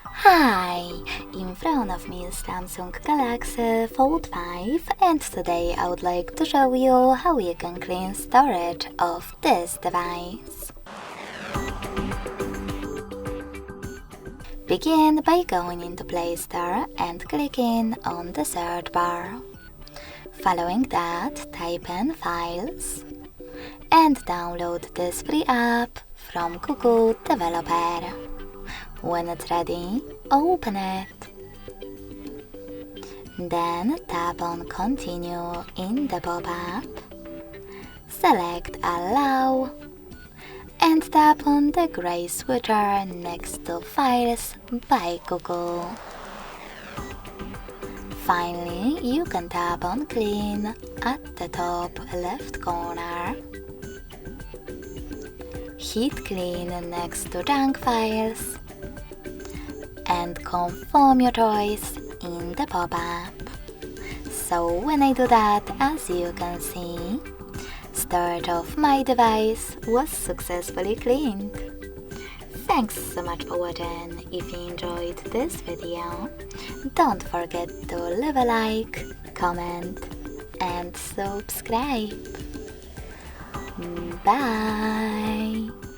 Hi! In front of me is Samsung Galaxy Fold5 and today I would like to show you how you can clean storage of this device. Begin by going into Play Store and clicking on the search bar. Following that, type in Files and download this free app from Google Developer. When it's ready, open it. Then tap on Continue in the pop-up. Select Allow and tap on the gray switcher next to Files by Google. Finally, you can tap on Clean at the top left corner. Hit Clean next to Junk Files and confirm your choice in the pop-up. So when I do that, as you can see, storage of my device was successfully cleaned. Thanks so much for watching. If you enjoyed this video, don't forget to leave a like, comment and subscribe. Bye!